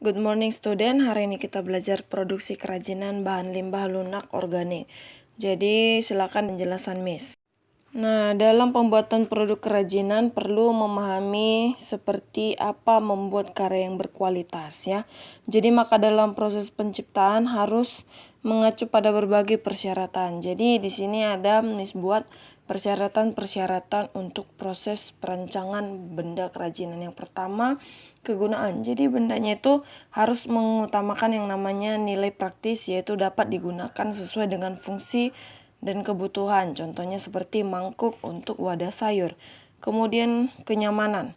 Good morning student, hari ini kita belajar produksi kerajinan bahan limbah lunak organik. Jadi silakan penjelasan Miss. Nah, dalam pembuatan produk kerajinan perlu memahami seperti apa membuat karya yang berkualitas ya. Jadi maka dalam proses penciptaan harus mengacu pada berbagai persyaratan. Jadi di sini ada Miss buat persyaratan-persyaratan untuk proses perancangan benda kerajinan. Yang pertama, kegunaan. Jadi bendanya itu harus mengutamakan yang namanya nilai praktis, yaitu dapat digunakan sesuai dengan fungsi dan kebutuhan. Contohnya seperti mangkuk untuk wadah sayur. Kemudian kenyamanan.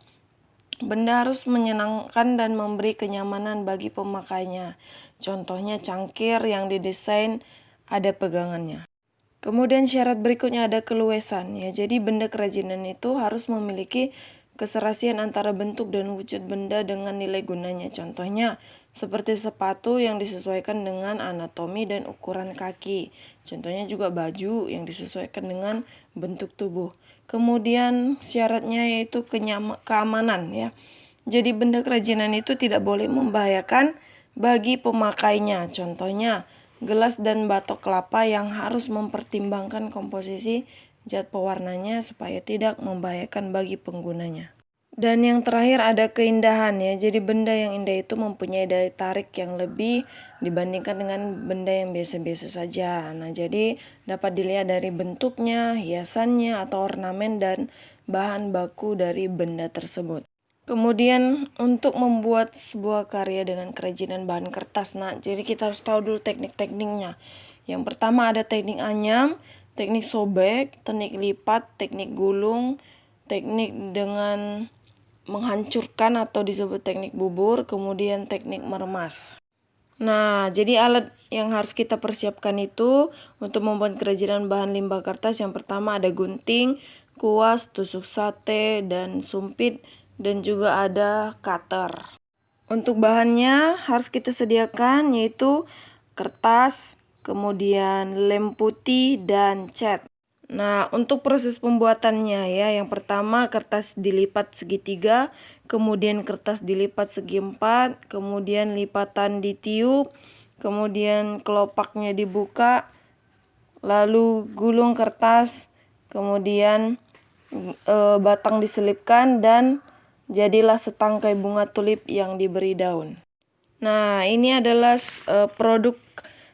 Benda harus menyenangkan dan memberi kenyamanan bagi pemakainya. Contohnya cangkir yang didesain ada pegangannya. Kemudian syarat berikutnya ada keluasan ya. Jadi benda kerajinan itu harus memiliki keserasian antara bentuk dan wujud benda dengan nilai gunanya. Contohnya seperti sepatu yang disesuaikan dengan anatomi dan ukuran kaki. Contohnya juga baju yang disesuaikan dengan bentuk tubuh. Kemudian syaratnya yaitu keamanan ya. Jadi benda kerajinan itu tidak boleh membahayakan bagi pemakainya. Contohnya gelas dan batok kelapa yang harus mempertimbangkan komposisi zat pewarnanya supaya tidak membahayakan bagi penggunanya. Dan yang terakhir ada keindahan ya. Jadi benda yang indah itu mempunyai daya tarik yang lebih dibandingkan dengan benda yang biasa-biasa saja. Nah, jadi dapat dilihat dari bentuknya, hiasannya atau ornamen dan bahan baku dari benda tersebut. Kemudian untuk membuat sebuah karya dengan kerajinan bahan kertas. Nah, jadi kita harus tahu dulu teknik-tekniknya. Yang pertama ada teknik anyam, teknik sobek, teknik lipat, teknik gulung, teknik dengan menghancurkan atau disebut teknik bubur, kemudian teknik meremas. Nah, jadi alat yang harus kita persiapkan itu untuk membuat kerajinan bahan limbah kertas. Yang pertama ada gunting, kuas, tusuk sate, dan sumpit, dan juga ada cutter. Untuk bahannya harus kita sediakan yaitu kertas, kemudian lem putih, dan cat. Nah, untuk proses pembuatannya ya, yang pertama kertas dilipat segitiga, kemudian kertas dilipat segi empat, kemudian lipatan ditiup, kemudian kelopaknya dibuka, lalu gulung kertas, kemudian batang diselipkan dan jadilah setangkai bunga tulip yang diberi daun. Nah, ini adalah produk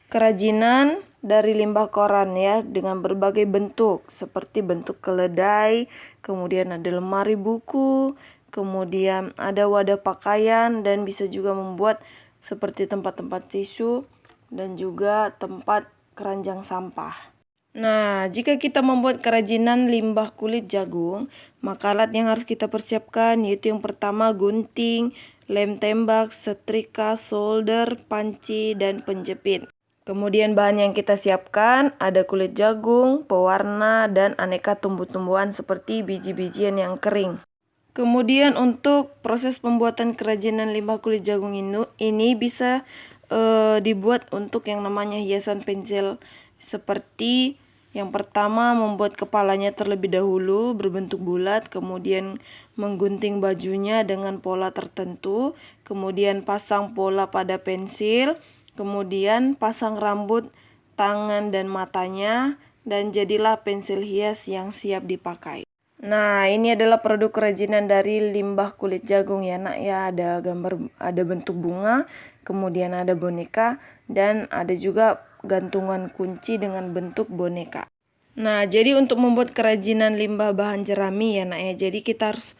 kerajinan dari limbah koran ya, dengan berbagai bentuk seperti bentuk keledai, kemudian ada lemari buku, kemudian ada wadah pakaian, dan bisa juga membuat seperti tempat-tempat tisu dan juga tempat keranjang sampah. Nah, jika kita membuat kerajinan limbah kulit jagung, maka alat yang harus kita persiapkan yaitu yang pertama gunting, lem tembak, setrika, solder, panci, dan penjepit. Kemudian bahan yang kita siapkan ada kulit jagung, pewarna, dan aneka tumbuh-tumbuhan seperti biji-bijian yang kering. Kemudian untuk proses pembuatan kerajinan limbah kulit jagung ini bisa dibuat untuk yang namanya hiasan pensil, seperti yang pertama membuat kepalanya terlebih dahulu berbentuk bulat, kemudian menggunting bajunya dengan pola tertentu, kemudian pasang pola pada pensil, kemudian pasang rambut, tangan, dan matanya, dan jadilah pensil hias yang siap dipakai. Nah, ini adalah produk kerajinan dari limbah kulit jagung ya nak ya. Ada gambar, ada bentuk bunga, kemudian ada boneka, dan ada juga gantungan kunci dengan bentuk boneka. Nah, jadi untuk membuat kerajinan limbah bahan jerami ya nak ya, jadi kita harus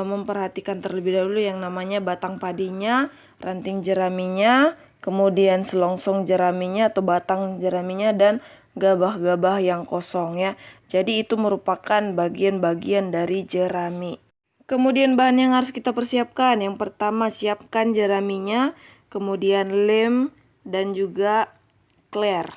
memperhatikan terlebih dahulu yang namanya batang padinya, ranting jeraminya, kemudian selongsong jeraminya atau batang jeraminya, dan gabah-gabah yang kosong ya. Jadi itu merupakan bagian-bagian dari jerami. Kemudian bahan yang harus kita persiapkan, yang pertama siapkan jeraminya, kemudian lem, dan juga clear.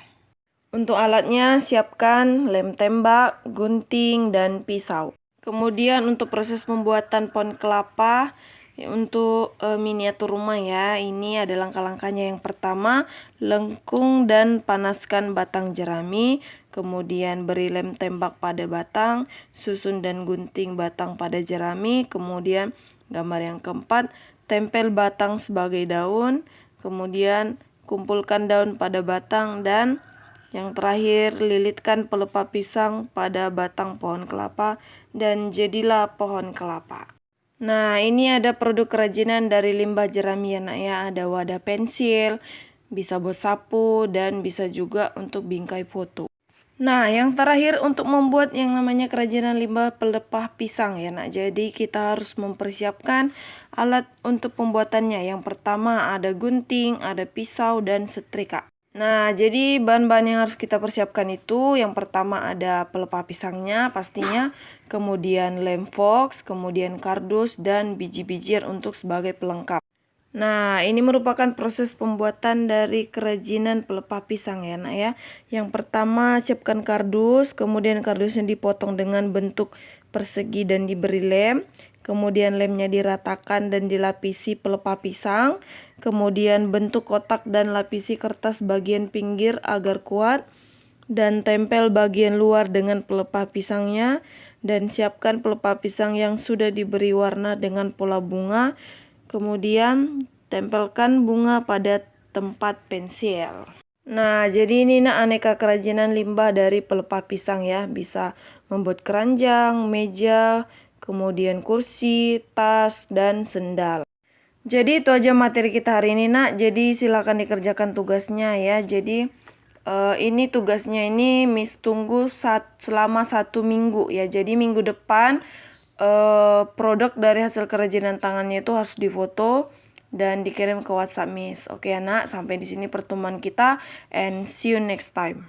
Untuk alatnya siapkan lem tembak, gunting, dan pisau. Kemudian untuk proses pembuatan pohon kelapa untuk miniatur rumah ya, ini ada langkah-langkahnya. Yang pertama, lengkung dan panaskan batang jerami, kemudian beri lem tembak pada batang, susun dan gunting batang pada jerami, kemudian gambar yang keempat, tempel batang sebagai daun, kemudian kumpulkan daun pada batang, dan yang terakhir lilitkan pelepah pisang pada batang pohon kelapa dan jadilah pohon kelapa. Nah, ini ada produk kerajinan dari limbah jerami ya nak ya. Ada wadah pensil, bisa buat sapu, dan bisa juga untuk bingkai foto. Nah, yang terakhir untuk membuat yang namanya kerajinan limbah pelepah pisang ya nak. Jadi kita harus mempersiapkan alat untuk pembuatannya. Yang pertama ada gunting, ada pisau, dan setrika. Nah, jadi bahan-bahan yang harus kita persiapkan itu yang pertama ada pelepah pisangnya pastinya, kemudian lem fox, kemudian kardus, dan biji-bijian untuk sebagai pelengkap. Nah, ini merupakan proses pembuatan dari kerajinan pelepah pisang ya nak ya. Yang pertama siapkan kardus, kemudian kardusnya dipotong dengan bentuk persegi dan diberi lem. Kemudian lemnya diratakan dan dilapisi pelepah pisang. Kemudian bentuk kotak dan lapisi kertas bagian pinggir agar kuat. Dan tempel bagian luar dengan pelepah pisangnya. Dan siapkan pelepah pisang yang sudah diberi warna dengan pola bunga. Kemudian tempelkan bunga pada tempat pensil. Nah, jadi ini nak aneka kerajinan limbah dari pelepah pisang ya. Bisa membuat keranjang, meja, kemudian kursi, tas, dan sendal. Jadi itu aja materi kita hari ini nak. Jadi silakan dikerjakan tugasnya ya. Jadi ini tugasnya ini Miss tunggu selama 1 minggu ya. Jadi minggu depan produk dari hasil kerajinan tangannya itu harus difoto dan dikirim ke WhatsApp Miss. Oke anak, sampai di sini pertemuan kita and see you next time.